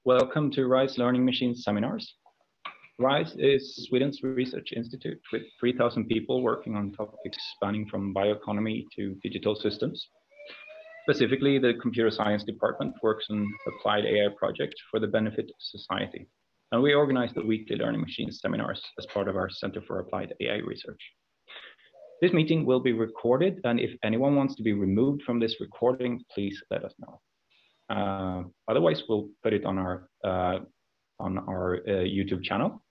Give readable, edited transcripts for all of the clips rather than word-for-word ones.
Welcome to RISE Learning Machines seminars. RISE is Sweden's research institute with 3,000 people working on topics spanning from bioeconomy to digital systems. Specifically, the computer science department works on applied AI projects for the benefit of society. And we organize the weekly Learning Machines seminars as part of our Center for Applied AI Research. This meeting will be recorded, and if anyone wants to be removed from this recording, please let us know. Otherwise, we'll put it on our YouTube channel,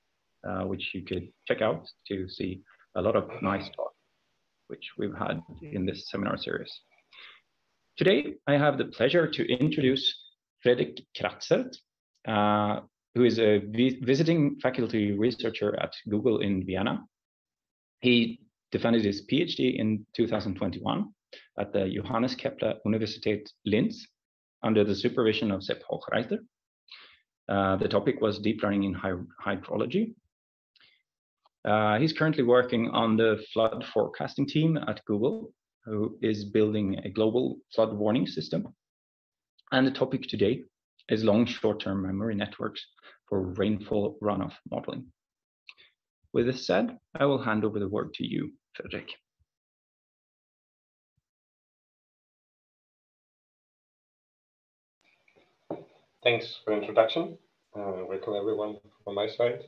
which you could check out to see a lot of nice talk, which we've had in this seminar series. Today, I have the pleasure to introduce Frederik Kratzert, who is a visiting faculty researcher at Google in Vienna. He defended his PhD in 2021 at the Johannes Kepler Universität Linz under the supervision of Sepp Hochreiter. The topic was deep learning in hydrology. He's currently working on the flood forecasting team at Google, who is building a global flood warning system. And the topic today is long short-term memory networks for rainfall runoff modeling. With this said, I will hand over the word to you, Frederik. Thanks for the introduction. Welcome everyone from my side.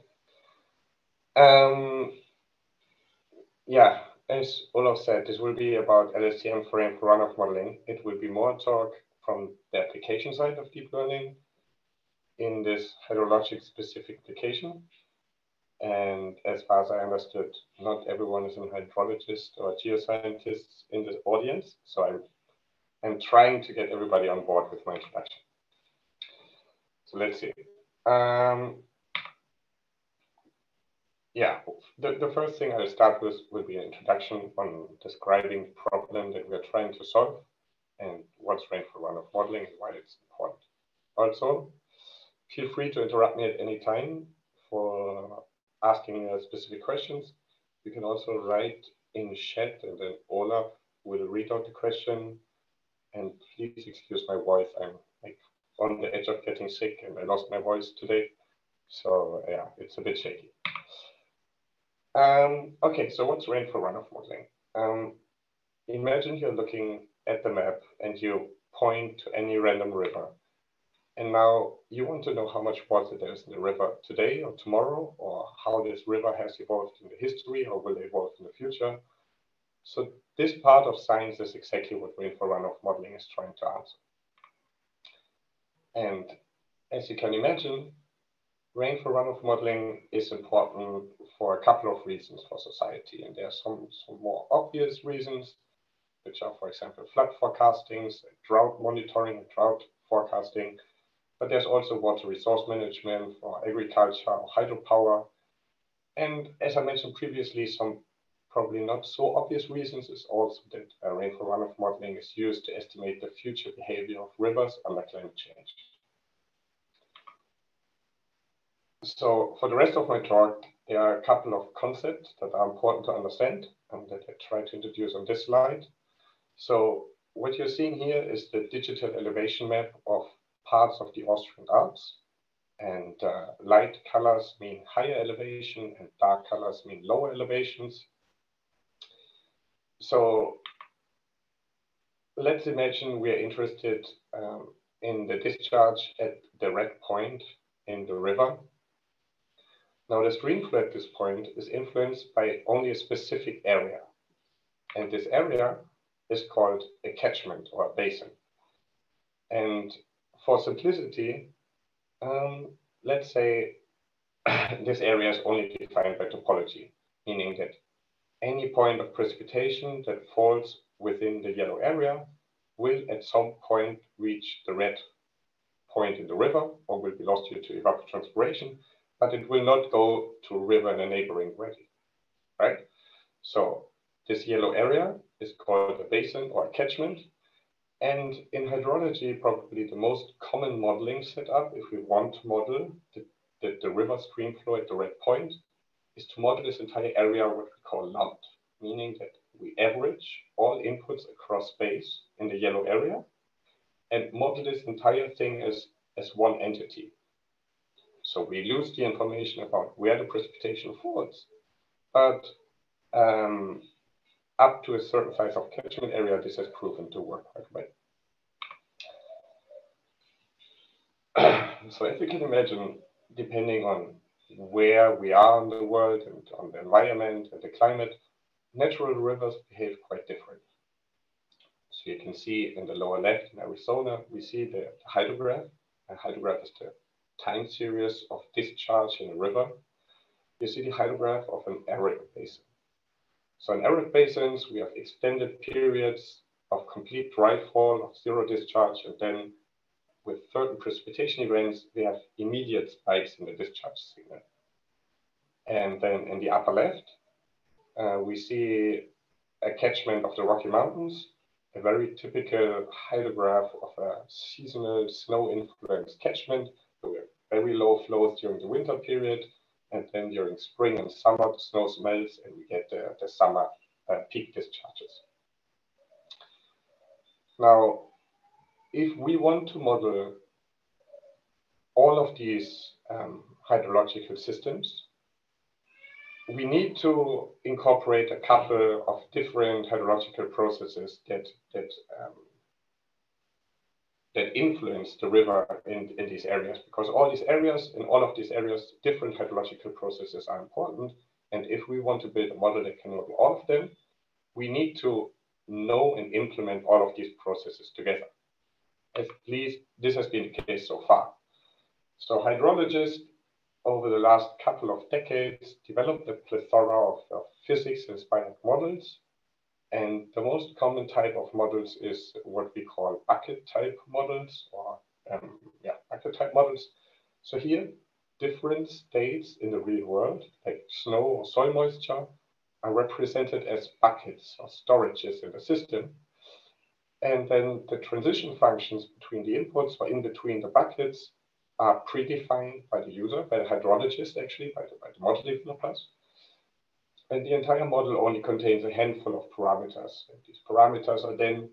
Yeah, as Olaf said, this will be about LSTM for rainfall runoff modeling. It will be more talk from the application side of deep learning in this hydrologic specific application. And as far as I understood, not everyone is a hydrologist or geoscientist in this audience. So I'm trying to get everybody on board with my introduction. So let's see. Yeah, the first thing I'll start with will be an introduction on describing the problem that we're trying to solve and what's rainfall runoff modeling and why it's important. Also, feel free to interrupt me at any time for asking specific questions. You can also write in chat and then Olaf will read out the question. And please excuse my voice. I'm like on the edge of getting sick and I lost my voice today. So yeah, it's a bit shaky. Okay, so what's rainfall runoff modeling? Imagine you're looking at the map and you point to any random river. And now you want to know how much water there is in the river today or tomorrow, or how this river has evolved in the history or will evolve in the future. So this part of science is exactly what rainfall runoff modeling is trying to answer. And as you can imagine, rainfall runoff modeling is important for a couple of reasons for society. And there are some more obvious reasons, which are, for example, flood forecasting, drought monitoring, and drought forecasting. But there's also water resource management for agriculture or hydropower. And as I mentioned previously, some probably not so obvious reasons is also that rainfall runoff modeling is used to estimate the future behavior of rivers under climate change. So for the rest of my talk, there are a couple of concepts that are important to understand and that I try to introduce on this slide. So what you're seeing here is the digital elevation map of parts of the Austrian Alps. And light colors mean higher elevation and dark colors mean lower elevations. So let's imagine we are interested in the discharge at the red point in the river. Now the stream flow at this point is influenced by only a specific area. And this area is called a catchment or a basin. And for simplicity, let's say this area is only defined by topology, meaning that any point of precipitation that falls within the yellow area will at some point reach the red point in the river or will be lost due to evapotranspiration, but it will not go to a river in a neighboring valley, right? So this yellow area is called a basin or a catchment. And in hydrology, probably the most common modeling setup, if we want to model the river stream flow at the red point, is to model this entire area what we call lumped, meaning that we average all inputs across space in the yellow area and model this entire thing as one entity. So we lose the information about where the precipitation falls. But up to a certain size of catchment area, this has proven to work quite well. So as you can imagine, depending on where we are in the world and on the environment and the climate, natural rivers behave quite differently. So you can see in the lower left in Arizona, we see the hydrograph. A hydrograph is the time series of discharge in a river. You see the hydrograph of an arid basin. So in arid basins, we have extended periods of complete dry fall, of zero discharge, and then with certain precipitation events, we have immediate spikes in the discharge signal. And then in the upper left, we see a catchment of the Rocky Mountains, a very typical hydrograph of a seasonal snow-influenced catchment. So we have very low flows during the winter period, and then during spring and summer, the snow melts, and we get the summer peak discharges. Now, if we want to model all of these hydrological systems, we need to incorporate a couple of different hydrological processes that influence the river in these areas, because in all of these areas, different hydrological processes are important. And if we want to build a model that can model all of them, we need to know and implement all of these processes together. At least this has been the case so far. So hydrologists over the last couple of decades developed a plethora of physics-inspired models. And the most common type of models is what we call bucket type models, or bucket type models. So here, different states in the real world, like snow or soil moisture, are represented as buckets or storages in the system. And then the transition functions between the inputs or in between the buckets are predefined by the user, by the hydrologist actually, by the model developers. And the entire model only contains a handful of parameters. And these parameters are then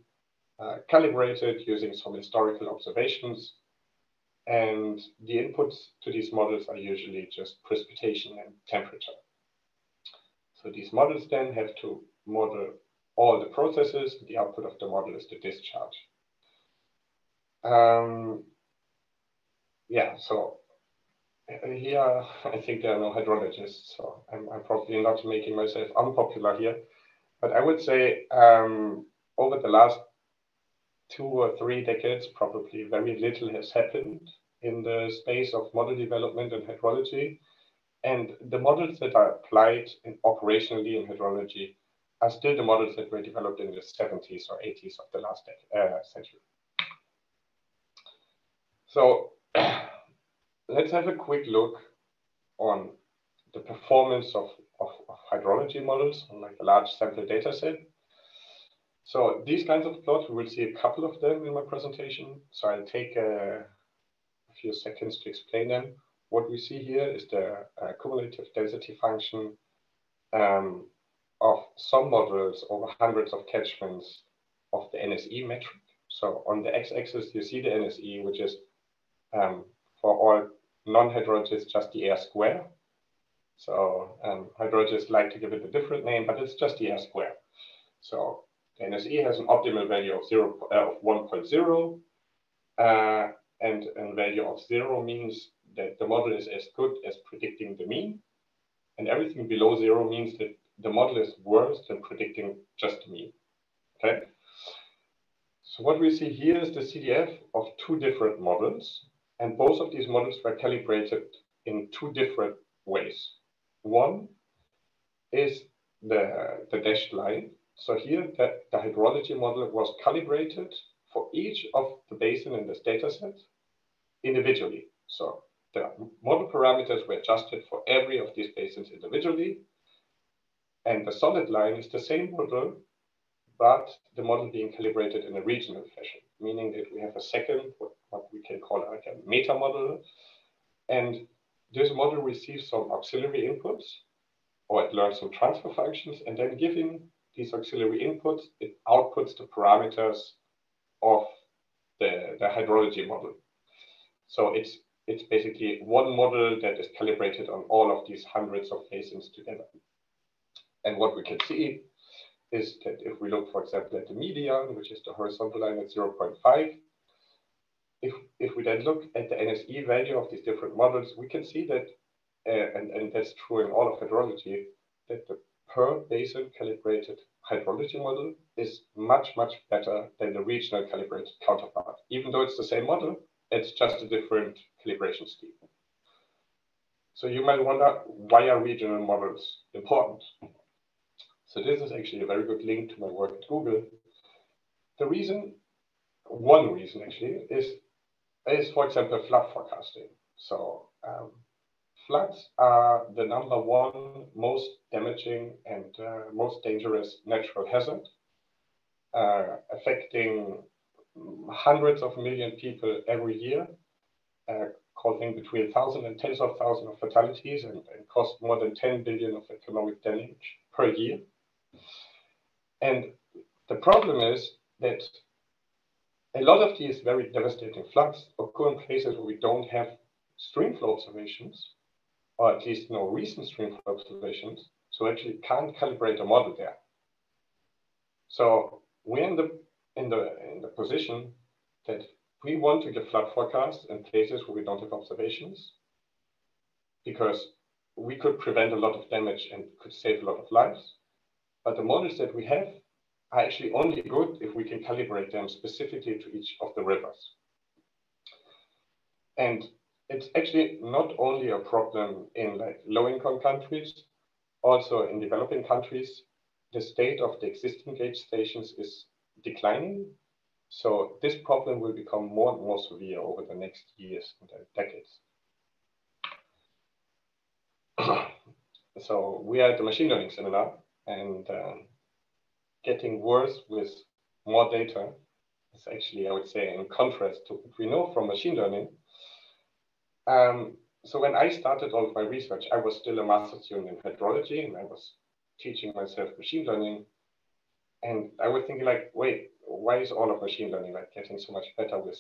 calibrated using some historical observations. And the inputs to these models are usually just precipitation and temperature. So these models then have to model all the processes. The output of the model is the discharge. So here, I think there are no hydrologists, so I'm probably not making myself unpopular here. But I would say over the last 2 or 3 decades, probably very little has happened in the space of model development and hydrology. And the models that are applied operationally in hydrology are still the models that were developed in the 70s or 80s of the last century. So let's have a quick look on the performance of hydrology models on like a large sample data set. So these kinds of plots, we will see a couple of them in my presentation. So I'll take a few seconds to explain them. What we see here is the cumulative density function of some models over hundreds of catchments of the NSE metric. So on the x-axis, you see the NSE, which is for all non-hydrologists, just the air square. So hydrologists like to give it a different name, but it's just the air square. So the NSE has an optimal value of 1.0, and a value of 0 means that the model is as good as predicting the mean, and everything below 0 means that the model is worse than predicting just the mean. Okay. So what we see here is the CDF of 2 different models, and both of these models were calibrated in 2 different ways. One is the dashed line. So here the hydrology model was calibrated for each of the basin in this data set individually. So the model parameters were adjusted for every of these basins individually. And the solid line is the same model, but the model being calibrated in a regional fashion, meaning that we have a second, what we can call like a meta model. And this model receives some auxiliary inputs, or it learns some transfer functions, and then giving these auxiliary inputs, it outputs the parameters of the hydrology model. So it's it's basically one model that is calibrated on all of these hundreds of basins together. And what we can see is that if we look, for example, at the median, which is the horizontal line at 0.5, if we then look at the NSE value of these different models, we can see that, and that's true in all of hydrology, that the per basin calibrated hydrology model is much, much better than the regional calibrated counterpart. Even though it's the same model, it's just a different calibration scheme. So you might wonder, why are regional models important? So this is actually a very good link to my work at Google. The reason, one reason actually, is for example, flood forecasting. So floods are the #1 most damaging and most dangerous natural hazard, affecting hundreds of million people every year, causing between 1,000 and tens of thousands of fatalities and cost more than 10 billion of economic damage per year. And the problem is that a lot of these very devastating floods occur in places where we don't have streamflow observations, or at least no recent streamflow observations, so actually can't calibrate a model there. So we're in the position that we want to give flood forecasts in places where we don't have observations, because we could prevent a lot of damage and could save a lot of lives. But the models that we have are actually only good if we can calibrate them specifically to each of the rivers. And it's actually not only a problem in like low-income countries, also in developing countries, the state of the existing gauge stations is declining. So this problem will become more and more severe over the next years and decades. So we are at the machine learning seminar, and getting worse with more data is actually, I would say, in contrast to what we know from machine learning. So when I started all of my research, I was still a master's student in hydrology, and I was teaching myself machine learning. And I was thinking like, wait, why is all of machine learning like getting so much better with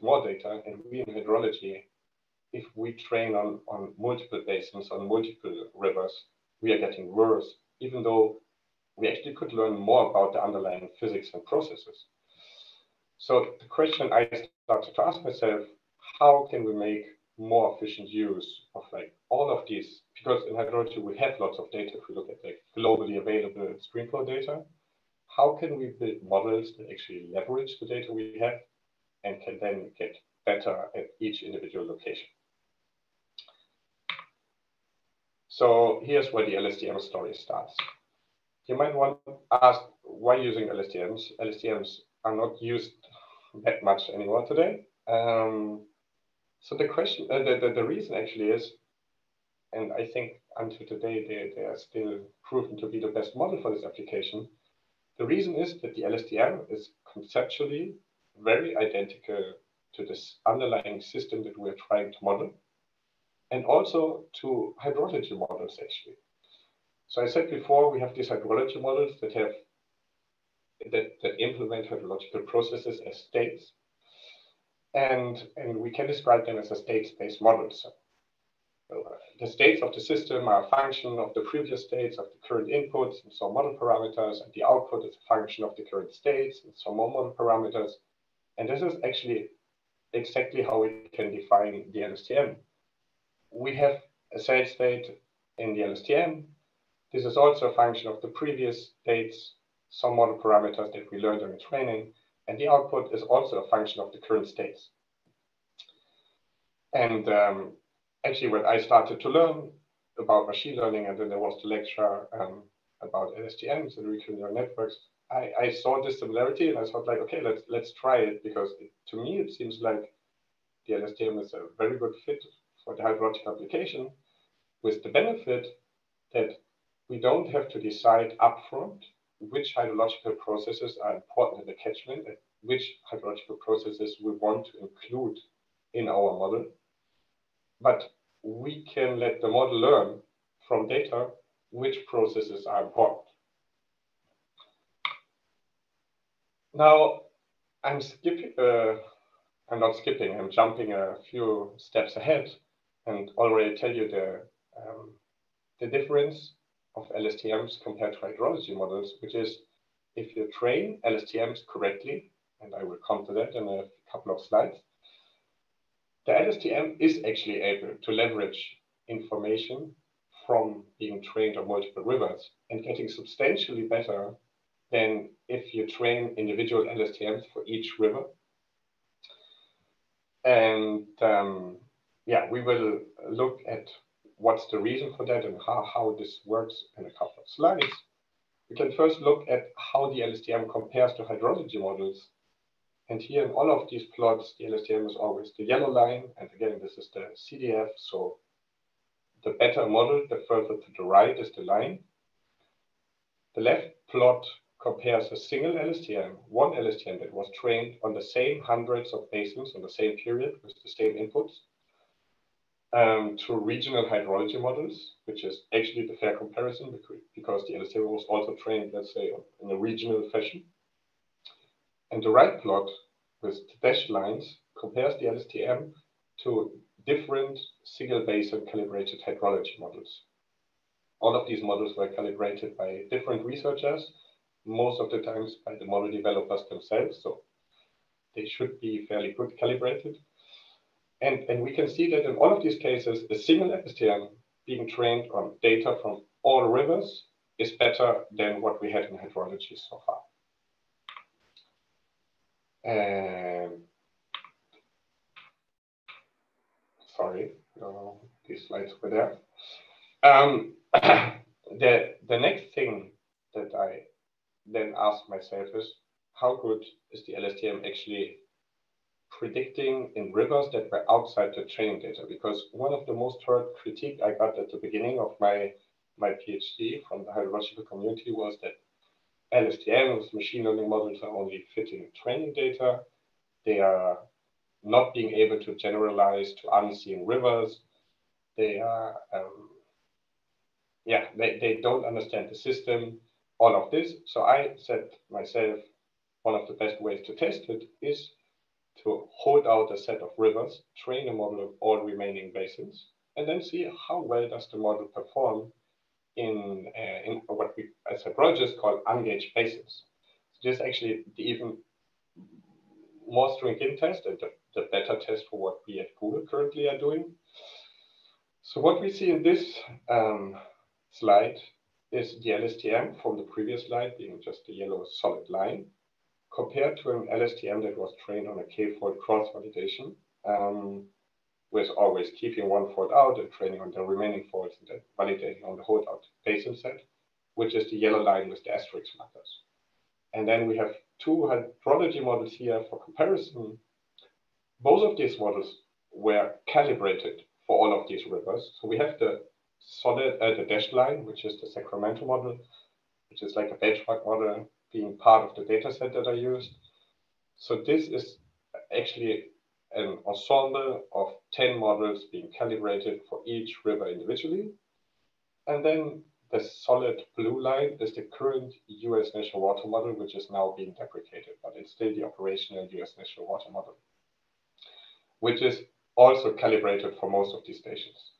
more data? And we in hydrology, if we train on multiple basins, on multiple rivers, we are getting worse, even though we actually could learn more about the underlying physics and processes. So the question I started to ask myself, how can we make more efficient use of like all of these? Because in hydrology, we have lots of data. If we look at like globally available streamflow data, how can we build models that actually leverage the data we have and can then get better at each individual location? So here's where the LSTM story starts. You might want to ask, why using LSTMs? LSTMs are not used that much anymore today. So the question, the reason actually is, and I think until today they are still proven to be the best model for this application. The reason is that the LSTM is conceptually very identical to this underlying system that we're trying to model, and also to hydrology models actually. So I said before, we have these hydrology models that have that implement hydrological processes as states, and we can describe them as a state-space model. So the states of the system are a function of the previous states of the current inputs and some model parameters, and the output is a function of the current states and some more model parameters. And this is actually exactly how we can define the LSTM. We have a said state in the LSTM. This is also a function of the previous states, some model parameters that we learned during training, and the output is also a function of the current states. And actually, when I started to learn about machine learning, and then there was the lecture about LSTMs and recurrent neural networks, I saw this similarity, and I thought like, okay, let's try it, because to me it seems like the LSTM is a very good fit for the hydrological application, with the benefit that we don't have to decide upfront which hydrological processes are important in the catchment and which hydrological processes we want to include in our model. But we can let the model learn from data which processes are important. Now, I'm skipping I'm not skipping, I'm jumping a few steps ahead and already tell you the difference of LSTMs compared to hydrology models, which is if you train LSTMs correctly, and I will come to that in a couple of slides, the LSTM is actually able to leverage information from being trained on multiple rivers and getting substantially better than if you train individual LSTMs for each river. And yeah, we will look at what's the reason for that and how this works in a couple of slides. We can first look at how the LSTM compares to hydrology models. And here in all of these plots, the LSTM is always the yellow line. And again, this is the CDF. So the better model, the further to the right is the line. The left plot compares a single LSTM, one LSTM that was trained on the same hundreds of basins on the same period with the same inputs, to regional hydrology models, which is actually the fair comparison because the LSTM was also trained, let's say, in a regional fashion. And the right plot with the dashed lines compares the LSTM to different single basin calibrated hydrology models. All of these models were calibrated by different researchers, most of the times by the model developers themselves, so they should be fairly good calibrated. And we can see that in all of these cases, a single LSTM being trained on data from all rivers is better than what we had in hydrology so far. Sorry, these slides were there. The next thing that I then asked myself is, how good is the LSTM actually predicting in rivers that were outside the training data? Because one of the most heard critique I got at the beginning of my PhD from the hydrological community was that LSTMs, machine learning models, are only fitting training data. They are not being able to generalize to unseen rivers. They are, they don't understand the system, all of this. So I said myself, one of the best ways to test it is to hold out a set of rivers, train a model of all remaining basins, and then see how well does the model perform in what we as hydrologists call ungauged basins. So this is actually the even more stringent test and the better test for what we at Google currently are doing. So what we see in this slide is the LSTM from the previous slide being just a yellow solid line, compared to an LSTM that was trained on a k-fold cross-validation, with always keeping one fold out and training on the remaining folds and then validating on the holdout basin set, which is the yellow line with the asterisk markers. And then we have two hydrology models here for comparison. Both of these models were calibrated for all of these rivers. So we have the solid, the dashed line, which is the Sacramento model, which is like a benchmark model being part of the data set that I used. So this is actually an ensemble of 10 models being calibrated for each river individually. And then the solid blue line is the current US National Water Model, which is now being deprecated, but it's still the operational US National Water Model, which is also calibrated for most of these stations.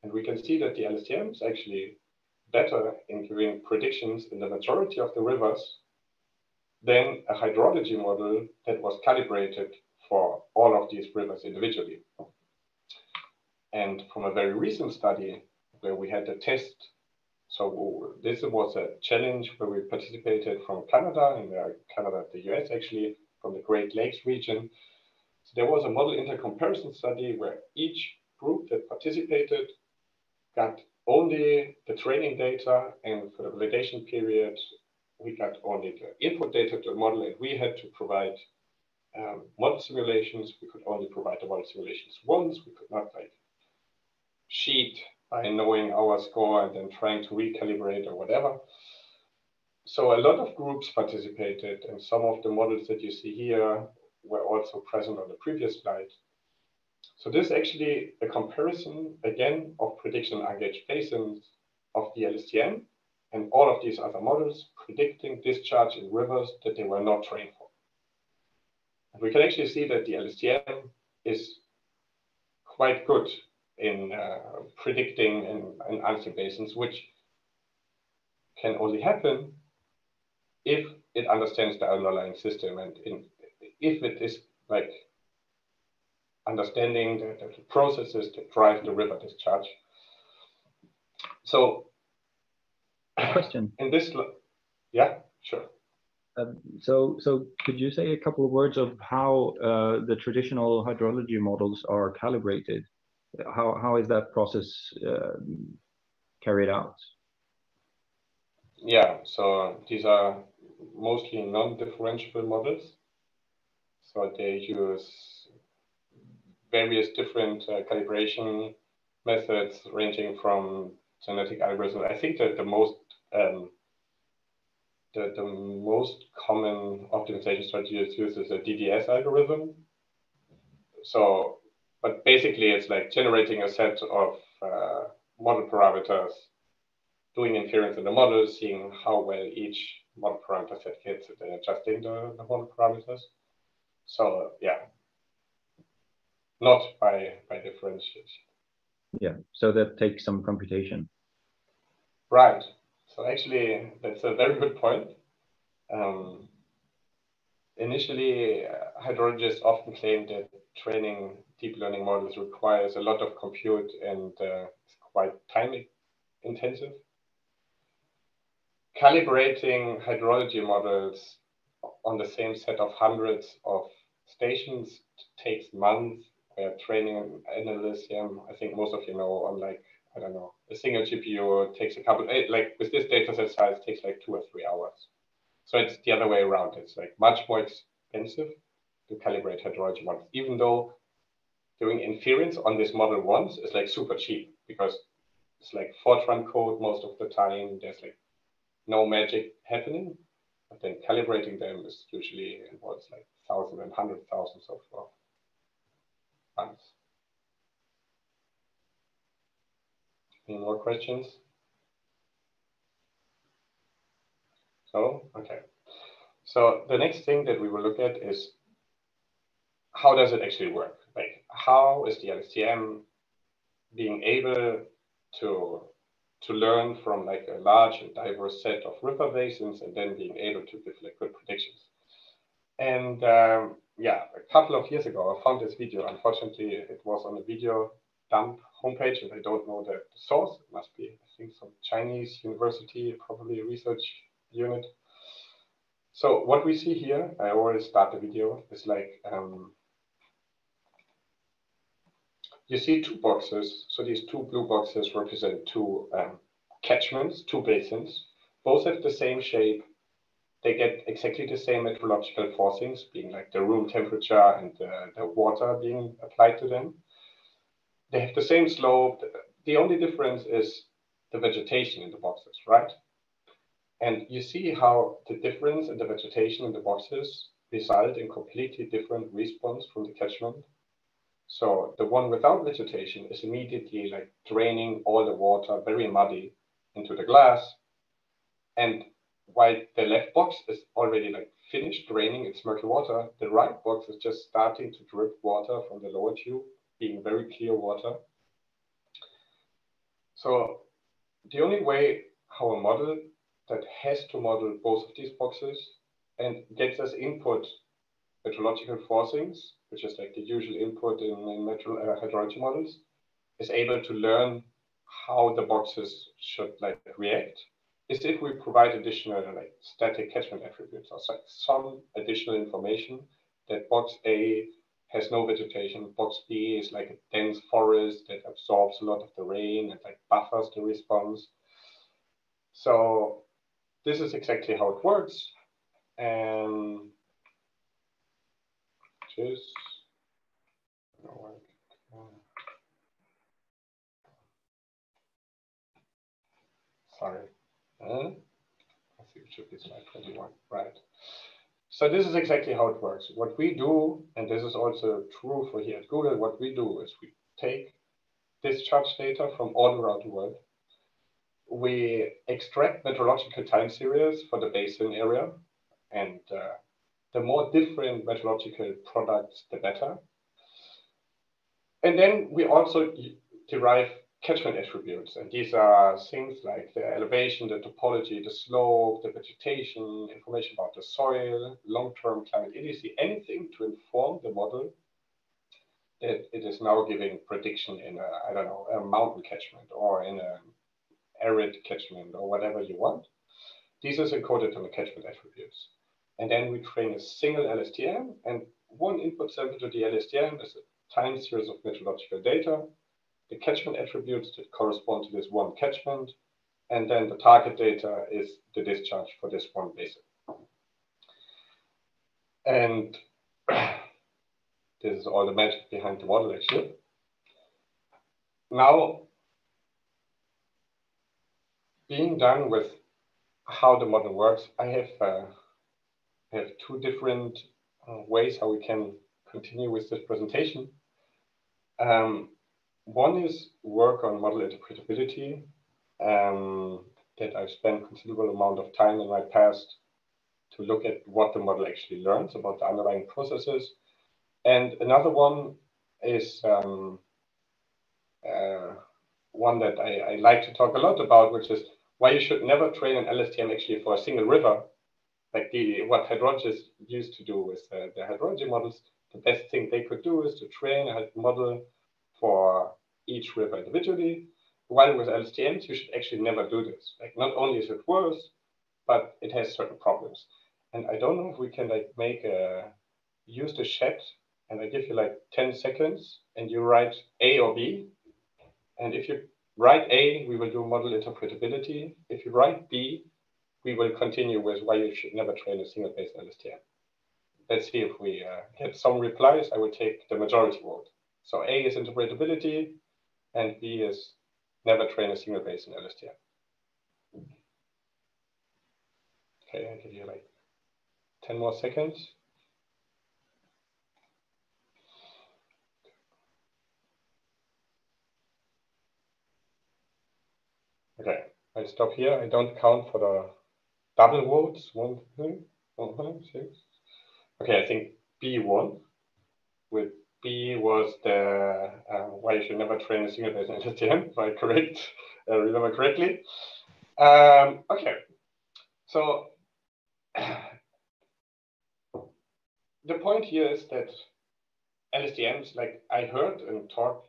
And we can see that the LSTM is actually better in giving predictions in the majority of the rivers than a hydrology model that was calibrated for all of these rivers individually. And from a very recent study where we had a test, so this was a challenge where we participated from Canada, and Canada, the US actually, from the Great Lakes region. So there was a model intercomparison study where each group that participated got only the training data, and for the validation period, we got only the input data to the model, and we had to provide model simulations. We could only provide the model simulations once. We could not like cheat by knowing our score and then trying to recalibrate or whatever. So a lot of groups participated, and some of the models that you see here were also present on the previous slide. So this is actually a comparison, again, of prediction ungauged basins of the LSTM and all of these other models predicting discharge in rivers that they were not trained for. We can actually see that the LSTM is quite good in predicting and answering basins, which can only happen if it understands the underlying system and if it is like understanding the processes that drive the river discharge. So, question. In this, yeah, sure. So could you say a couple of words of how the traditional hydrology models are calibrated? How is that process carried out? Yeah, so these are mostly non-differentiable models. So they use various different calibration methods ranging from genetic algorithms. I think that the most common optimization strategy used is a DDS algorithm. So, but basically it's like generating a set of model parameters, doing inference in the model, seeing how well each model parameter set hits, and then adjusting the model parameters. So yeah, not by differentiation. Yeah, so that takes some computation. Right. So actually, that's a very good point. Initially, hydrologists often claim that training deep learning models requires a lot of compute and it's quite time intensive. Calibrating hydrology models on the same set of hundreds of stations takes months, where training an LSTM, I think most of you know, on like, I don't know, a single GPU takes a couple, like with this data set size, takes like 2 or 3 hours. So it's the other way around. It's like much more expensive to calibrate hydrology models, even though doing inference on this model once is like super cheap because it's like Fortran code most of the time. There's like no magic happening, but then calibrating them is usually involves like thousands and hundred thousands of funds. Any more questions? So, okay. So the next thing that we will look at is how does it actually work? Like, how is the LSTM being able to learn from like a large and diverse set of river basins and then being able to give like good predictions? And yeah, a couple of years ago, I found this video. Unfortunately, it was on a video dump homepage, and I don't know the source. It must be, I think, some Chinese university, probably a research unit. So what we see here, I always start the video, is like, you see 2 boxes. So these 2 blue boxes represent 2 catchments, 2 basins. Both have the same shape. They get exactly the same meteorological forcings, being like the room temperature and the water being applied to them. They have the same slope. The only difference is the vegetation in the boxes, right? And you see how the difference in the vegetation in the boxes result in completely different response from the catchment. So the one without vegetation is immediately like draining all the water, very muddy, into the glass. And while the left box is already like finished draining its murky water, the right box is just starting to drip water from the lower tube, being very clear water. So the only way how a model that has to model both of these boxes and gets as input meteorological forcings, which is like the usual input in hydrology models, is able to learn how the boxes should like react, is if we provide additional like static catchment attributes, or some additional information that box A has no vegetation, box B is like a dense forest that absorbs a lot of the rain and like buffers the response. So this is exactly how it works. And just sorry. I think it should be slide 21, right? So this is exactly how it works. What we do, and this is also true for here at Google, what we do is we take discharge data from all around the world. We extract meteorological time series for the basin area and the more different meteorological products, the better. And then we also derive catchment attributes. And these are things like the elevation, the topology, the slope, the vegetation, information about the soil, long-term climate indices, anything to inform the model that it is now giving prediction in a, I don't know, a mountain catchment or in an arid catchment or whatever you want. These are encoded on the catchment attributes. And then we train a single LSTM, and one input sample to the LSTM is a time series of meteorological data, the catchment attributes that correspond to this one catchment, and then the target data is the discharge for this one basin. And this is all the magic behind the model, actually. Now, being done with how the model works, I have two different ways how we can continue with this presentation. One is work on model interpretability, that I've spent considerable amount of time in my past to look at what the model actually learns about the underlying processes. And another one is one that I like to talk a lot about, which is why you should never train an LSTM actually for a single river, like what hydrologists used to do with the hydrology models. The best thing they could do is to train a model for each river individually. While with LSTMs, you should actually never do this. Like, not only is it worse, but it has certain problems. And I don't know if we can like use the chat, and I give you like 10 seconds and you write A or B. And if you write A, we will do model interpretability. If you write B, we will continue with why you should never train a single basin LSTM. Let's see if we get some replies. I will take the majority vote. So A is interpretability, and B is never train a single basin LSTM. Okay, I'll give you like 10 more seconds. Okay, I stop here. I don't count for the double votes. 1, 2, 1, 5, 6. Okay, I think B won. With B was the why you should never train a single basin LSTM, if I remember correctly. Okay, so the point here is that LSTMs, like I heard and talked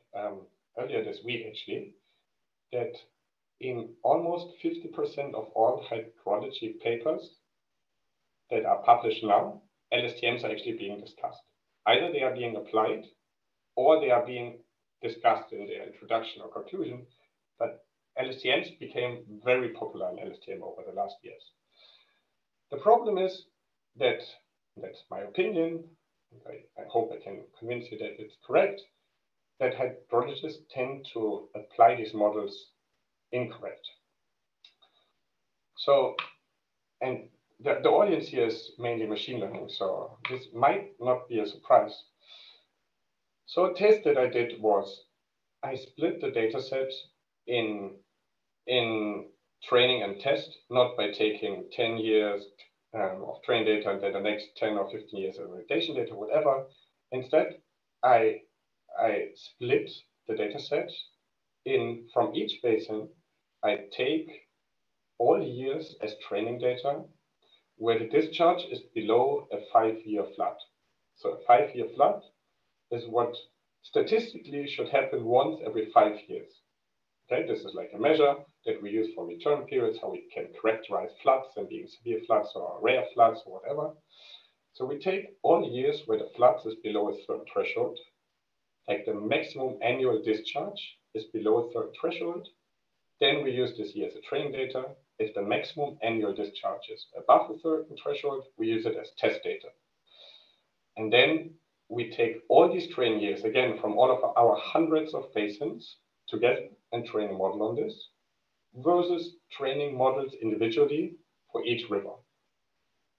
earlier this week actually, that in almost 50% of all hydrology papers that are published now, LSTMs are actually being discussed. Either they are being applied or they are being discussed in their introduction or conclusion, but LSTMs became very popular in LSTM over the last years. The problem is that, that's my opinion, I hope I can convince you that it's correct, that hydrologists tend to apply these models incorrect. So, and the audience here is mainly machine learning, so this might not be a surprise. So a test that I did was, I split the data set in training and test, not by taking 10 years of training data and then the next 10 or 15 years of validation data, whatever. Instead, I split the data set in, from each basin, I take all years as training data where the discharge is below a 5-year flood. So a 5-year flood is what statistically should happen once every 5 years. Okay, this is like a measure that we use for return periods, how we can characterize floods and being severe floods or rare floods or whatever. So we take all years where the floods is below a certain threshold, like the maximum annual discharge is below a certain threshold. Then we use this year as a training data. If the maximum annual discharge is above a certain threshold, we use it as test data. And then we take all these training years, again, from all of our hundreds of basins together and train a model on this, versus training models individually for each river.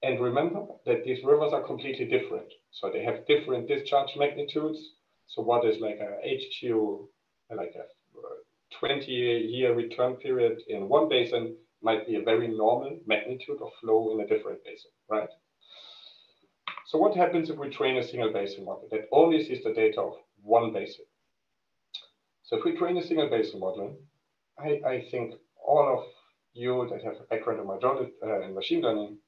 And remember that these rivers are completely different. So they have different discharge magnitudes. So what is like a HQ, like a 20-year return period in one basin might be a very normal magnitude of flow in a different basin, right? So what happens if we train a single basin model that only sees the data of one basin? So if we train a single basin model, I think all of you that have a background in machine learning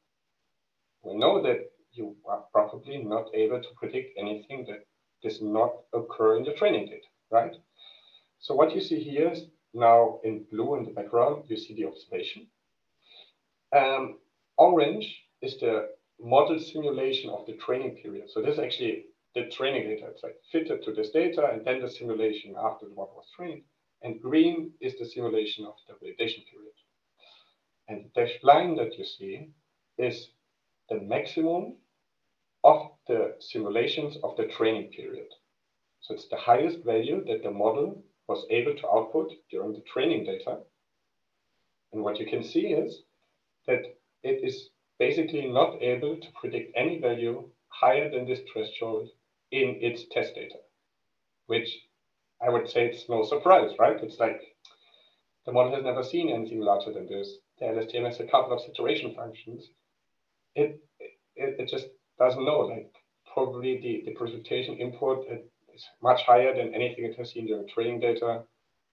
will know that you are probably not able to predict anything that does not occur in the training data, right? So what you see here is now in blue in the background, you see the observation. Orange is the model simulation of the training period. So this is actually the training data. It's like fitted to this data and then the simulation after the model was trained. And green is the simulation of the validation period. And the dashed line that you see is the maximum of the simulations of the training period. So it's the highest value that the model was able to output during the training data. And what you can see is that it is basically not able to predict any value higher than this threshold in its test data, which I would say it's no surprise, right? It's like the model has never seen anything larger than this. The LSTM has a couple of saturation functions. It just doesn't know, like probably the precipitation input is much higher than anything it has seen during training data.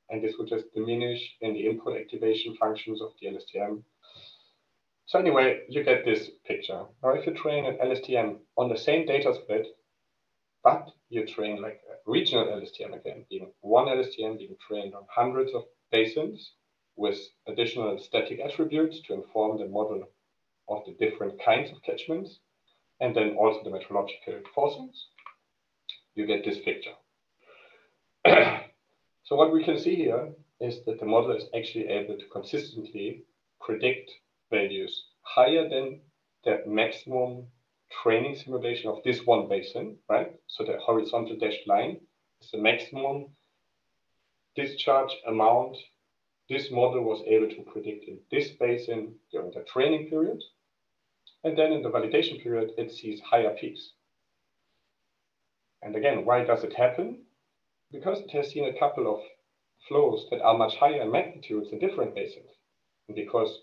And this would just diminish in the input activation functions of the LSTM. So anyway, you get this picture. Now, if you train an LSTM on the same data split, but you train like a regional LSTM again, being one LSTM being trained on hundreds of basins with additional static attributes to inform the model of the different kinds of catchments, and then also the meteorological forcings, you get this picture. So what we can see here is that the model is actually able to consistently predict values higher than the maximum training simulation of this one basin, right? So the horizontal dashed line is the maximum discharge amount this model was able to predict in this basin during the training period. And then in the validation period, it sees higher peaks. And again, why does it happen? Because it has seen a couple of flows that are much higher in magnitudes in different basins. And because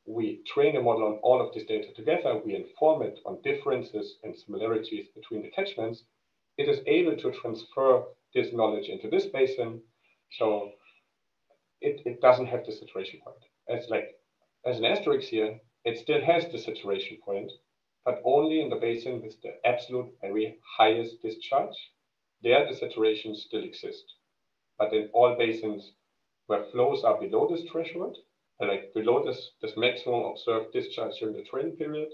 we train a model on all of this data together, we inform it on differences and similarities between the catchments, it is able to transfer this knowledge into this basin. So it doesn't have the saturation point. As an asterisk here, it still has the saturation point, but only in the basin with the absolute very highest discharge. There, the saturation still exists. But in all basins where flows are below this threshold, like below this maximum observed discharge during the training period,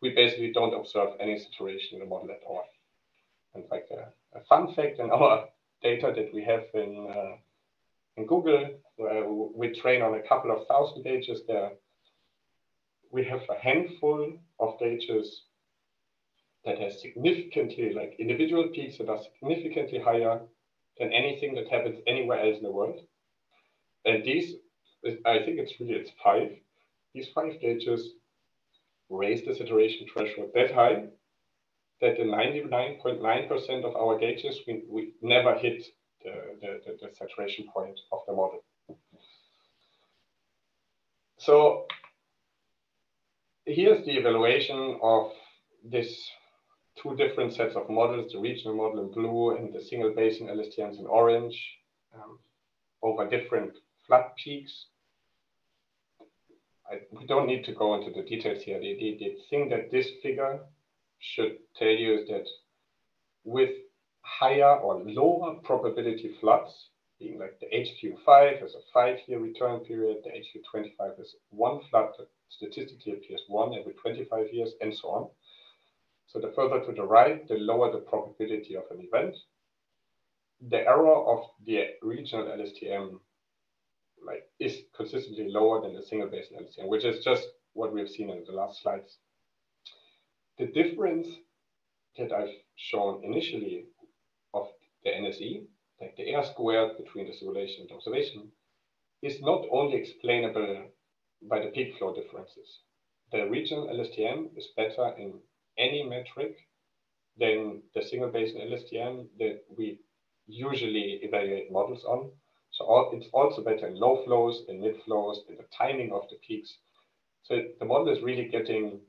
we basically don't observe any saturation in the model at all. And like a fun fact in our data that we have in Google, where we train on a couple of thousand gauges there, we have a handful of gauges that has significantly, like individual peaks that are significantly higher than anything that happens anywhere else in the world. And these, I think it's 5. These 5 gauges raise the saturation threshold that high that the 99.9% of our gauges, we never hit the saturation point of the model. So here's the evaluation of this 2 different sets of models, the regional model in blue and the single basin LSTMs in orange, over different flood peaks. We don't need to go into the details here. The thing that this figure should tell you is that with higher or lower probability floods, being like the HQ5 has a 5-year return period, the HQ25 is 1 flood that statistically appears 1 every 25 years, and so on. So the further to the right, the lower the probability of an event. The error of the regional LSTM is consistently lower than the single basin LSTM, which is just what we've seen in the last slides. The difference that I've shown initially of the NSE, like the R squared between the simulation and observation, is not only explainable by the peak flow differences. The regional LSTM is better in any metric than the single basin LSTM that we usually evaluate models on. So it's also better in low flows, in mid flows, in the timing of the peaks. So the model is really getting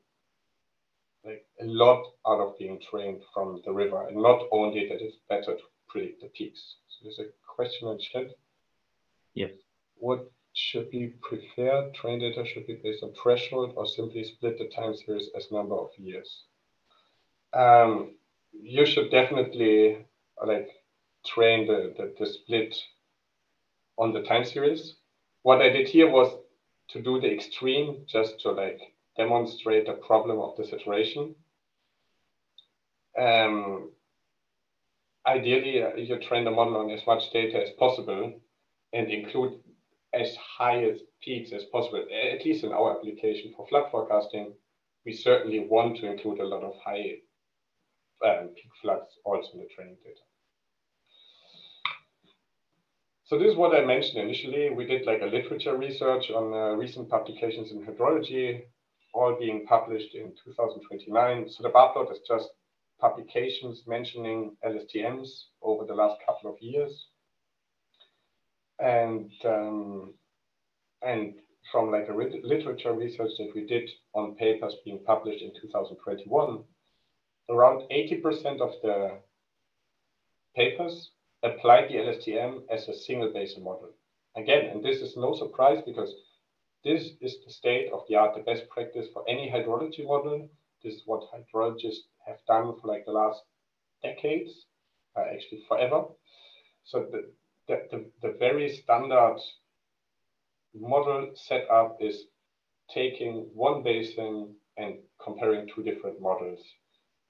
like a lot out of being trained from the river, and not only that it's better to predict the peaks. So there's a question in chat. Yes. What should be preferred? Train data should be based on threshold or simply split the time series as number of years? You should definitely like train the split on the time series. What I did here was to do the extreme, just to like demonstrate the problem of the saturation. Ideally, you train the model on as much data as possible and include as high as peaks as possible. At least in our application for flood forecasting, we certainly want to include a lot of high peak floods also in the training data. So this is what I mentioned initially. We did like a literature research on recent publications in hydrology, all being published in 2029. So the bar plot is just publications mentioning LSTMs over the last couple of years. And from like a literature research that we did on papers being published in 2021, around 80% of the papers applied the LSTM as a single basin model. Again, and this is no surprise because this is the state of the art, the best practice for any hydrology model. This is what hydrologists have done for like the last decades, actually forever. So the very standard model setup is taking one basin and comparing two different models.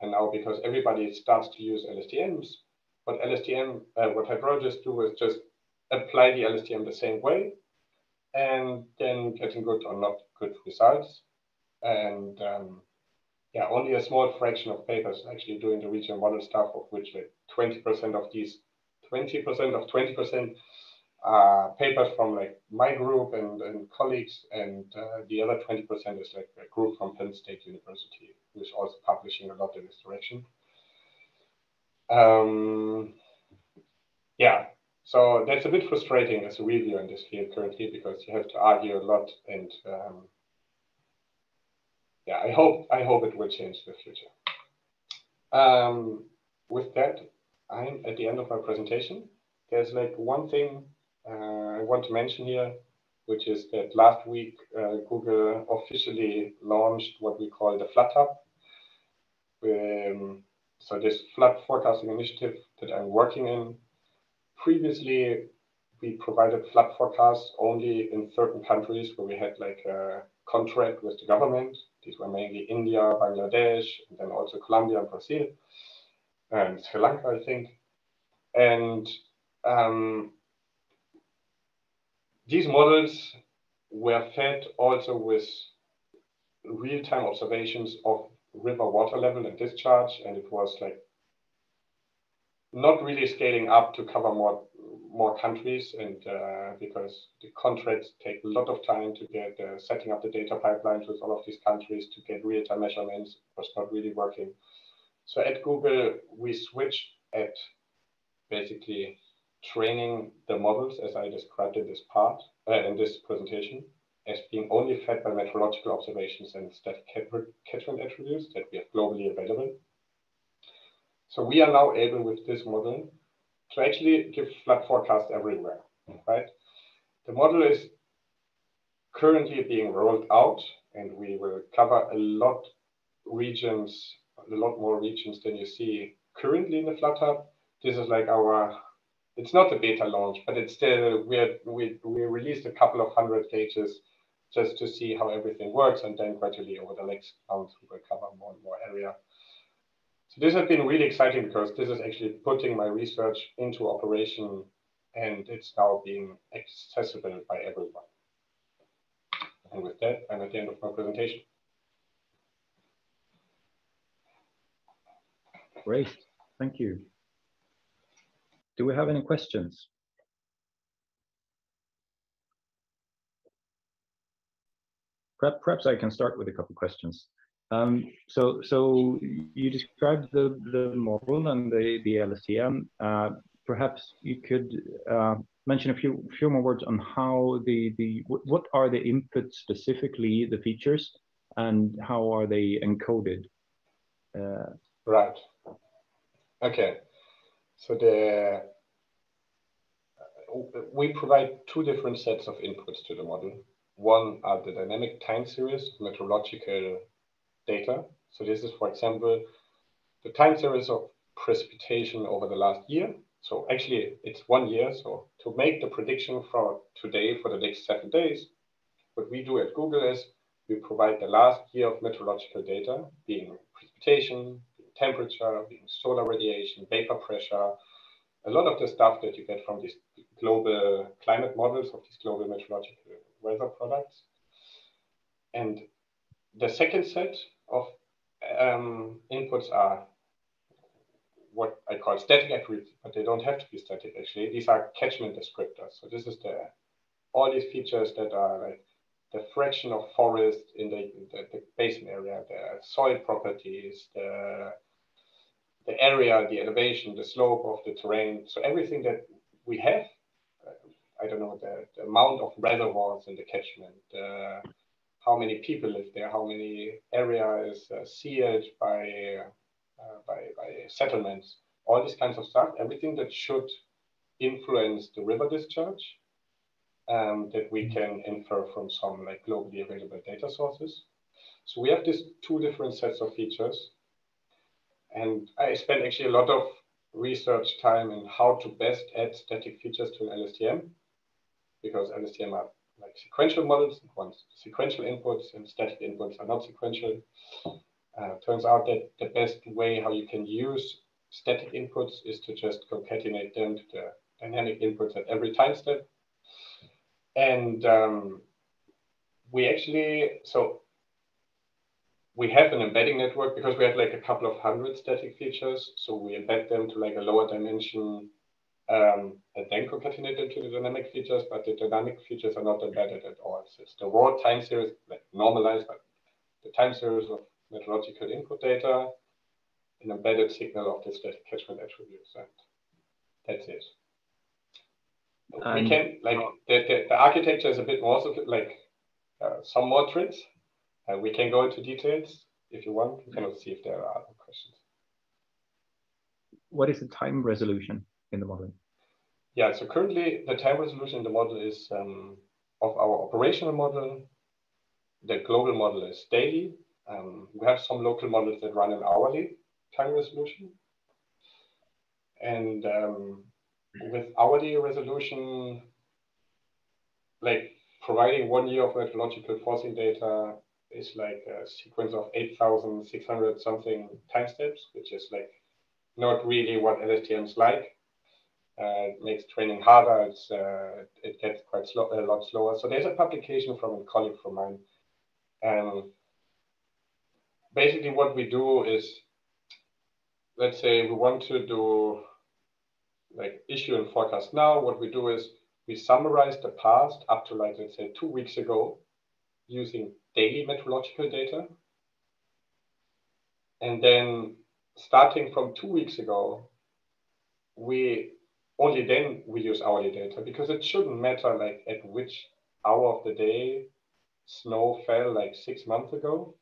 And now, because everybody starts to use LSTMs, what hydrologists do is just apply the LSTM the same way, and then getting good or not good results. And yeah, only a small fraction of papers actually doing the regional model stuff, of which like 20% of these 20% of 20% papers from like my group and colleagues, and the other 20% is like a group from Penn State University, who is also publishing a lot in this direction. Yeah, so that's a bit frustrating as a reviewer in this field currently, because you have to argue a lot, and yeah, I hope it will change in the future. With that, I'm at the end of my presentation. There's like one thing I want to mention here, which is that last week Google officially launched what we call the Flood Hub. So this flood forecasting initiative that I'm working in. Previously, we provided flood forecasts only in certain countries where we had like a contract with the government. These were mainly India, Bangladesh, and then also Colombia and Brazil, and Sri Lanka, I think. And these models were fed also with real-time observations of river water level and discharge, and it was like not really scaling up to cover more countries, and because the contracts take a lot of time to get setting up the data pipelines with all of these countries to get real-time measurements was not really working. So at Google, we switched at basically training the models as I described in this part, in this presentation, as being only fed by meteorological observations and static catchment attributes that we have globally available. So we are now able with this model to actually give flood forecasts everywhere, right? The model is currently being rolled out, and we will cover a lot more regions than you see currently in the Flood Hub. This is like it's not a beta launch, but it's still, we released a couple of 100 gauges just to see how everything works, and then gradually over the next months we will cover more and more area. So this has been really exciting because this is actually putting my research into operation, and it's now being accessible by everyone. And with that, I'm at the end of my presentation. Great, thank you. Do we have any questions? Perhaps I can start with a couple of questions. So you described the model and the LSTM. Perhaps you could mention a few more words on how what are the inputs specifically, the features, and how are they encoded? Right. Okay. So we provide two different sets of inputs to the model. One are the dynamic time series meteorological data. So this is, for example, the time series of precipitation over the last year. So actually it's 1 year. So to make the prediction for today for the next 7 days, what we do at Google is we provide the last year of meteorological data, being precipitation, being temperature, being solar radiation, vapor pressure, a lot of the stuff that you get from these global climate models of these global meteorological weather products. And the second set of inputs are what I call static attributes, but they don't have to be static actually. These are catchment descriptors. So this is all these features that are like the fraction of forest in the basin area, the soil properties, the area, the elevation, the slope of the terrain. So everything that we have, I don't know, the amount of reservoirs in the catchment, how many people live there, how many area is sealed by settlements, all these kinds of stuff, everything that should influence the river discharge that we can infer from some like globally available data sources. So we have these two different sets of features. And I spent actually a lot of research time in how to best add static features to an LSTM, because LSTM are like sequential models, one's sequential inputs and static inputs are not sequential. Turns out that the best way how you can use static inputs is to just concatenate them to the dynamic inputs at every time step. And we actually, so we have an embedding network because we have like a couple of hundred static features. So we embed them to like a lower dimension and then concatenate them to the dynamic features, but the dynamic features are not embedded at all. So it's the raw time series, like normalized, but the time series of meteorological input data, an embedded signal of the static catchment attributes, and that's it. We can, like, the architecture is a bit more like some more tricks. We can go into details if you want. We can see if there are other questions. What is the time resolution in the model? Yeah, so currently the time resolution in the model is of our operational model. The global model is daily. We have some local models that run an hourly time resolution. And with hourly resolution, like providing 1 year of meteorological forcing data is like a sequence of 8,600 something time steps, which is like not really what LSTMs like. It makes training harder. It gets quite slow, a lot slower. So there's a publication from a colleague from mine. Basically what we do is, let's say we want to do like issue and forecast now. What we do is we summarize the past up to like, let's say 2 weeks ago using daily meteorological data. And then starting from 2 weeks ago, we use hourly data because it shouldn't matter like at which hour of the day snow fell like 6 months ago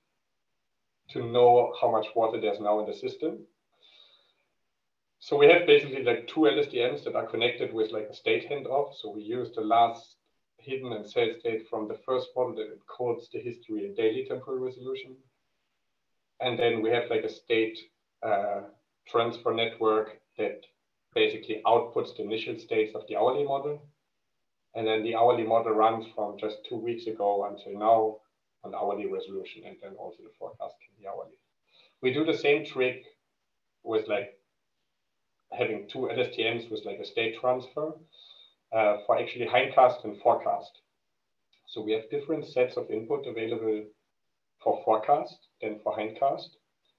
to know how much water there's now in the system. So we have basically like 2 LSTMs that are connected with like a state handoff. So we use the last hidden and saved state from the first model that encodes the history in daily temporal resolution. And then we have like a state transfer network that basically outputs the initial states of the hourly model. And then the hourly model runs from just 2 weeks ago until now on hourly resolution, and then also the forecast can be hourly. We do the same trick with like having 2 LSTMs with like a state transfer for actually hindcast and forecast. So we have different sets of input available for forecast than for hindcast.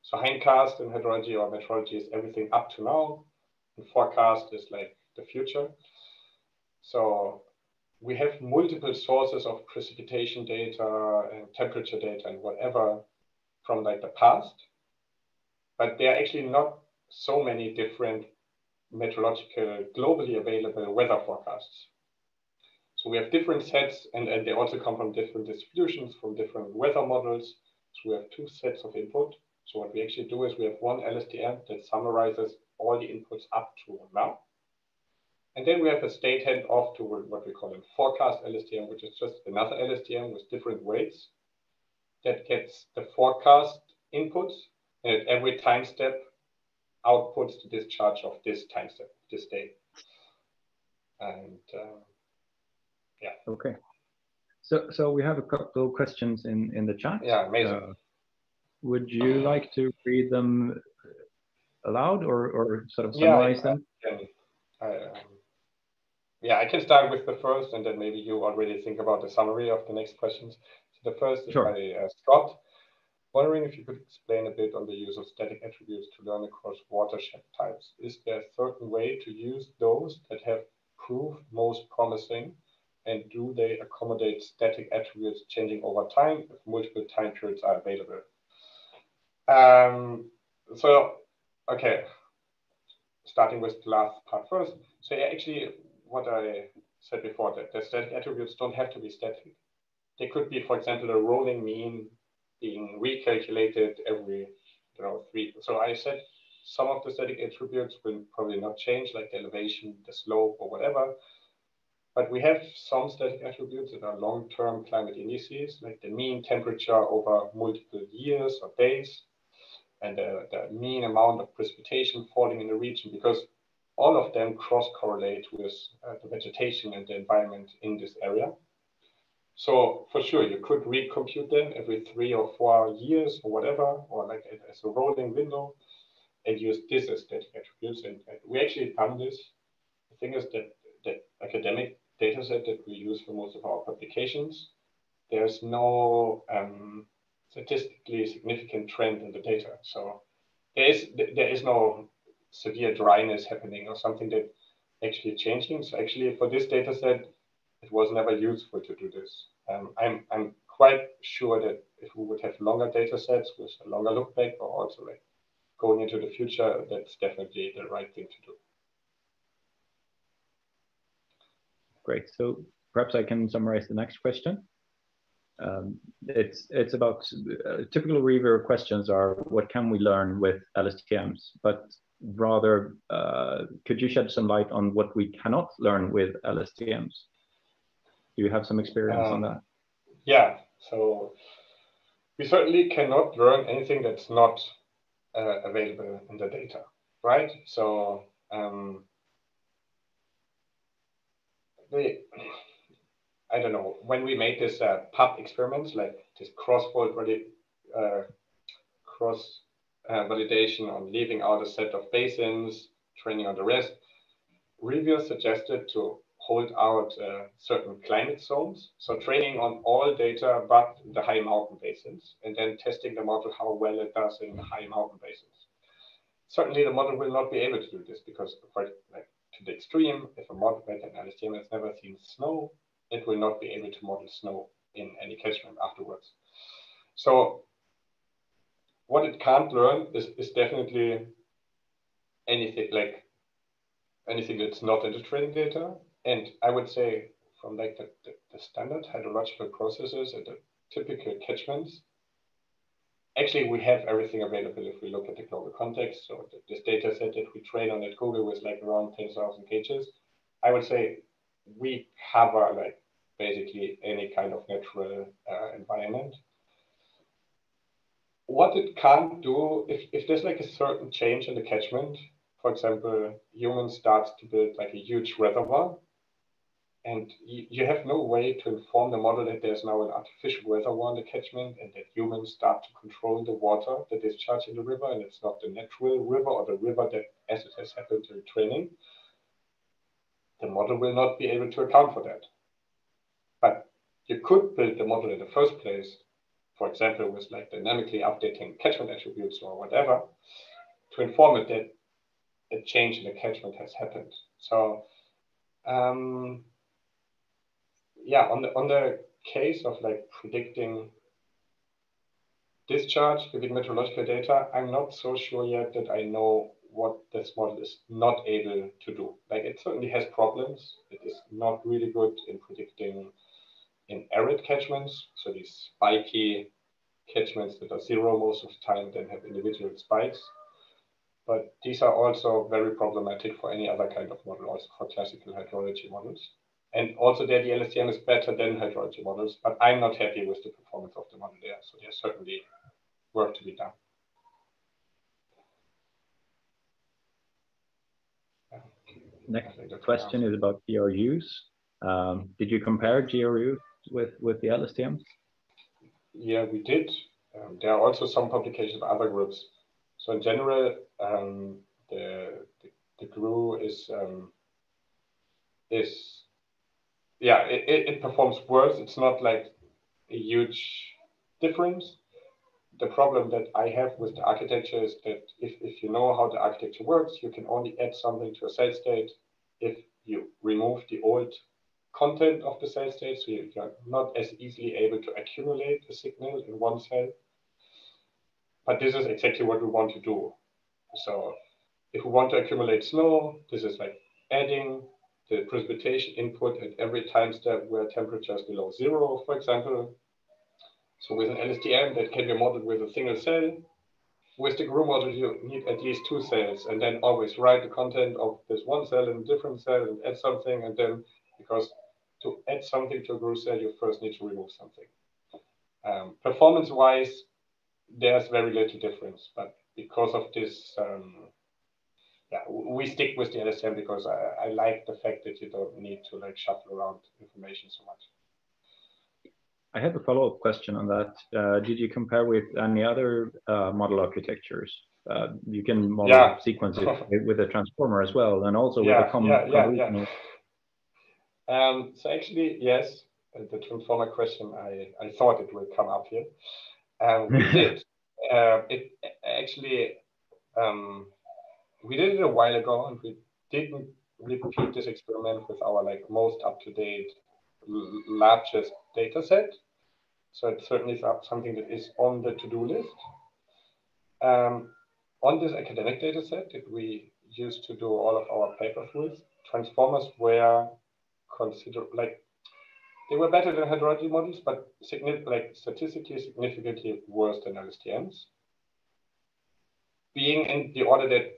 So hindcast in hydrology or meteorology is everything up to now, and forecast is like the future. So we have multiple sources of precipitation data and temperature data and whatever from like the past, but there are actually not so many different meteorological globally available weather forecasts. So we have different sets, and they also come from different distributions, from different weather models. So we have 2 sets of input. So what we actually do is we have one LSTM that summarizes all the inputs up to now. And then we have a state handoff to what we call a forecast LSTM, which is just another LSTM with different weights that gets the forecast inputs, and at every time step outputs the discharge of this time step, this day. And yeah. Okay. So we have a couple of questions in the chat. Yeah, amazing. Would you like to read them aloud or sort of summarize them? Yeah, I can start with the first, and then maybe you already think about the summary of the next questions. So the first is by Scott. Wondering if you could explain a bit on the use of static attributes to learn across watershed types. Is there a certain way to use those that have proved most promising? And do they accommodate static attributes changing over time if multiple time periods are available? Okay, starting with the last part first. So yeah, actually, what I said before, that the static attributes don't have to be static. They could be, for example, a rolling mean being recalculated every 3. So I said some of the static attributes will probably not change, like the elevation, the slope, or whatever. But we have some static attributes that are long-term climate indices, like the mean temperature over multiple years or days, and the mean amount of precipitation falling in the region, because all of them cross-correlate with the vegetation and the environment in this area. So for sure, you could recompute them every 3 or 4 years or whatever, or like as a rolling window, and use this as static attributes. And we actually done this. The thing is that the academic data set that we use for most of our publications, there's no statistically significant trend in the data. So there is no severe dryness happening or something that actually changing. So actually for this data set, it was never useful to do this. I'm quite sure that if we would have longer data sets with a longer look back, or also like going into the future, that's definitely the right thing to do. Great. So perhaps I can summarize the next question. It's about typical reviewer questions are, what can we learn with LSTMs? But rather, could you shed some light on what we cannot learn with LSTMs? Do you have some experience on that? Yeah, so we certainly cannot learn anything that's not available in the data, right? So I don't know, when we made this pub experiments, like this cross-fault validation on leaving out a set of basins, training on the rest, reviewers suggested to hold out certain climate zones. So training on all data but the high mountain basins, and then testing the model how well it does in the high mountain basins. Certainly the model will not be able to do this because, quite like to the extreme, if a model like an LSTM has never seen snow, it will not be able to model snow in any catchment afterwards. So what it can't learn is definitely anything that's not in the training data. And I would say from like the standard hydrological processes and the typical catchments, actually we have everything available if we look at the global context. So this data set that we train on at Google was like around 10,000 cages. I would say we cover like basically any kind of natural environment. What it can't do, if there's like a certain change in the catchment, for example, humans start to build like a huge reservoir, and you have no way to inform the model that there's now an artificial reservoir in the catchment and that humans start to control the water that discharges in the river, and it's not the natural river or the river that, as it has happened during training. The model will not be able to account for that. But you could build the model in the first place, for example, with like dynamically updating catchment attributes or whatever, to inform it that a change in the catchment has happened. So yeah, on the case of like predicting discharge giving meteorological data, I'm not so sure yet that I know what this model is not able to do. Like it certainly has problems. It is not really good in predicting in arid catchments. So these spiky catchments that are zero most of the time, then have individual spikes. But these are also very problematic for any other kind of model, also for classical hydrology models. And also there, the LSTM is better than hydrology models, but I'm not happy with the performance of the model there. So there's certainly work to be done. Next question is about GRUs. Did you compare GRUs with the LSTMs? Yeah, we did. There are also some publications of other groups. So in general, the GRU it performs worse. It's not like a huge difference. The problem that I have with the architecture is that if you know how the architecture works, you can only add something to a cell state if you remove the old content of the cell state, so you're not as easily able to accumulate a signal in one cell. But this is exactly what we want to do. So if we want to accumulate snow, this is like adding the precipitation input at every time step where temperature is below zero, for example. So with an LSTM that can be modeled with a single cell. With the GRU model, you need at least two cells, and then always write the content of this one cell in a different cell and add something. And then, because to add something to a GRU cell, you first need to remove something. Performance-wise, there's very little difference, but because of this, we stick with the LSTM because I like the fact that you don't need to like shuffle around information so much. I have a follow-up question on that. Did you compare with any other model architectures? You can model sequences with a transformer as well, and also with a convolutional. So actually, yes, the transformer question, I thought it would come up here. We did. We did it a while ago, and we didn't repeat this experiment with our like most up-to-date, largest data set. So it certainly is something that is on the to-do list. On this academic data set that we used to do all of our papers with, transformers were considered like they were better than hydrology models, but statistically significantly worse than LSTMs. Being in the order that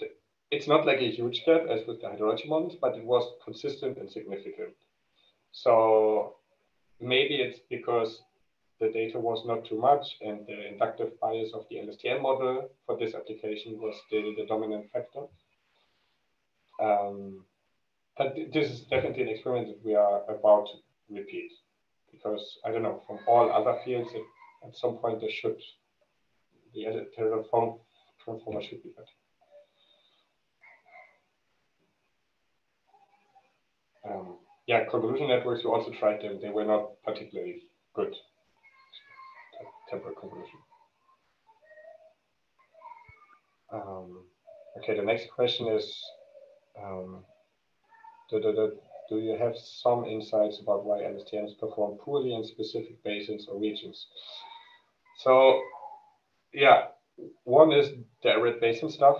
it's not like a huge gap as with the hydrology models, but it was consistent and significant. So maybe it's because the data was not too much and the inductive bias of the LSTM model for this application was still the dominant factor. But this is definitely an experiment that we are about to repeat because I don't know, from all other fields, at some point the transformer should be better. Convolution networks, we also tried them. They were not particularly good. Temporal convolution. Okay, the next question is, do you have some insights about why LSTMs perform poorly in specific basins or regions? So, yeah, one is the arid basin stuff.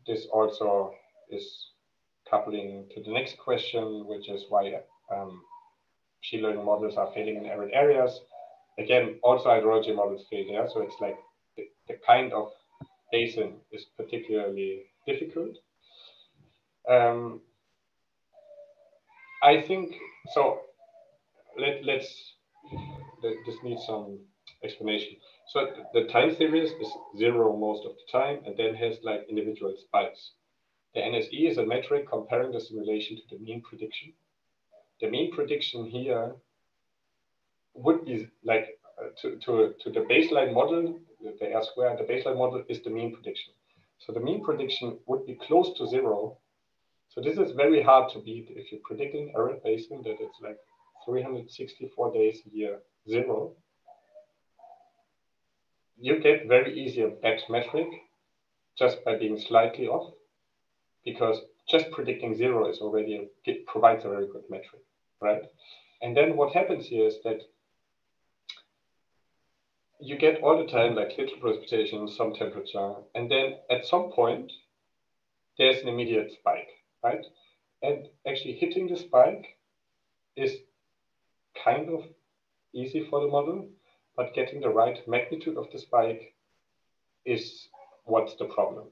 This also is coupling to the next question, which is why machine learning models are failing in arid areas. Again, also hydrology models fail there. So it's like the kind of basin is particularly difficult. I think, so this needs some explanation. So the time series is zero most of the time, and then has like individual spikes. The NSE is a metric comparing the simulation to the mean prediction. The mean prediction here would be like to the baseline model, the R square, the baseline model is the mean prediction. So the mean prediction would be close to zero. So this is very hard to beat if you're predicting arid basin that it's like 364 days a year, zero. You get very easy a bad metric just by being slightly off, because just predicting zero is already, it provides a very good metric, right? And then what happens here is that you get all the time like little precipitation, some temperature, and then at some point, there's an immediate spike, right? And actually hitting the spike is kind of easy for the model. but getting the right magnitude of the spike is what's the problem.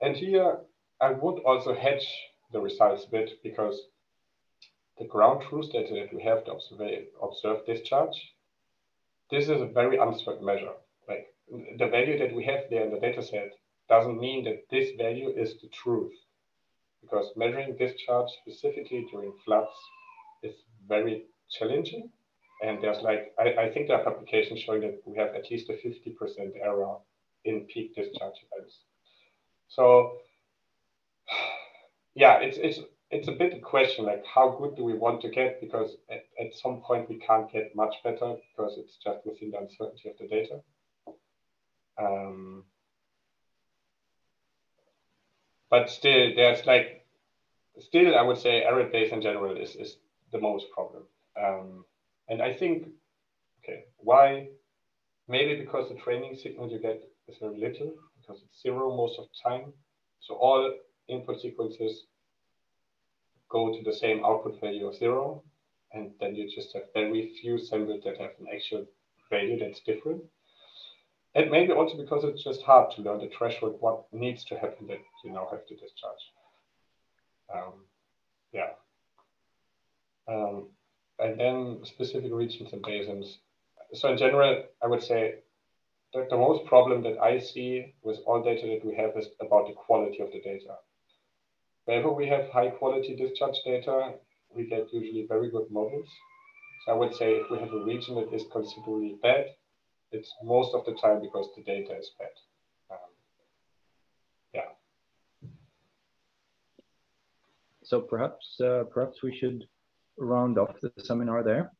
And here I would also hedge the results a bit, because the ground truth data that we have to observe discharge, this is a very uncertain measure. Like the value that we have there in the data set doesn't mean that this value is the truth, because measuring discharge specifically during floods is very challenging. And there's like, I think there are publications showing that we have at least a 50% error in peak discharge events. So yeah, it's a bit a question, like how good do we want to get? Because at some point we can't get much better, because it's just within the uncertainty of the data. But still, there's like, still I would say arid basin in general is the most problem. And I think, okay, why? Maybe because the training signal you get is very little, because it's 0 most of the time. So all input sequences go to the same output value of 0. And then you just have very few samples that have an actual value that's different. And maybe also because it's just hard to learn the threshold, what needs to happen that you now have to discharge. And then specific regions and basins. So in general, I would say that the most problem that I see with all data that we have is about the quality of the data. Whenever we have high quality discharge data, we get usually very good models. So I would say if we have a region that is considerably bad, it's most of the time because the data is bad. So perhaps we should round off the seminar there.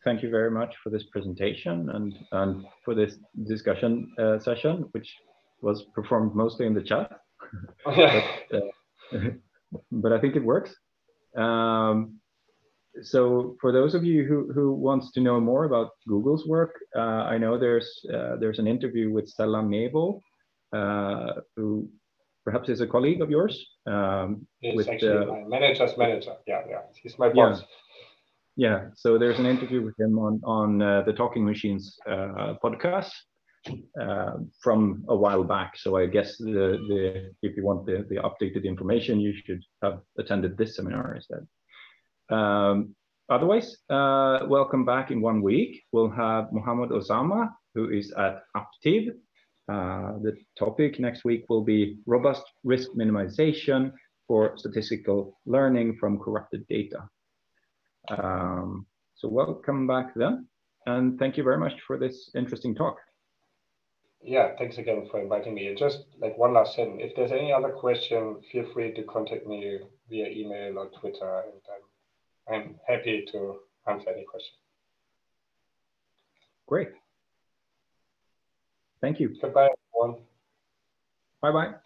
Thank you very much for this presentation and for this discussion session, which was performed mostly in the chat. But I think it works. So for those of you who wants to know more about Google's work, I know there's an interview with Stella Mabel, who perhaps is a colleague of yours. He's actually my manager's manager. Yeah, he's my boss. Yeah, so there's an interview with him on the Talking Machines podcast from a while back. So I guess if you want the updated information, you should have attended this seminar instead. Otherwise, welcome back in 1 week. We'll have Mohammed Osama, who is at Aptiv. The topic next week will be robust risk minimization for statistical learning from corrupted data. So welcome back then, and thank you very much for this interesting talk. Yeah, thanks again for inviting me. Just like one last sentence, if there's any other question, feel free to contact me via email or Twitter, and I'm happy to answer any question. Great. Thank you. Goodbye, everyone. Bye-bye.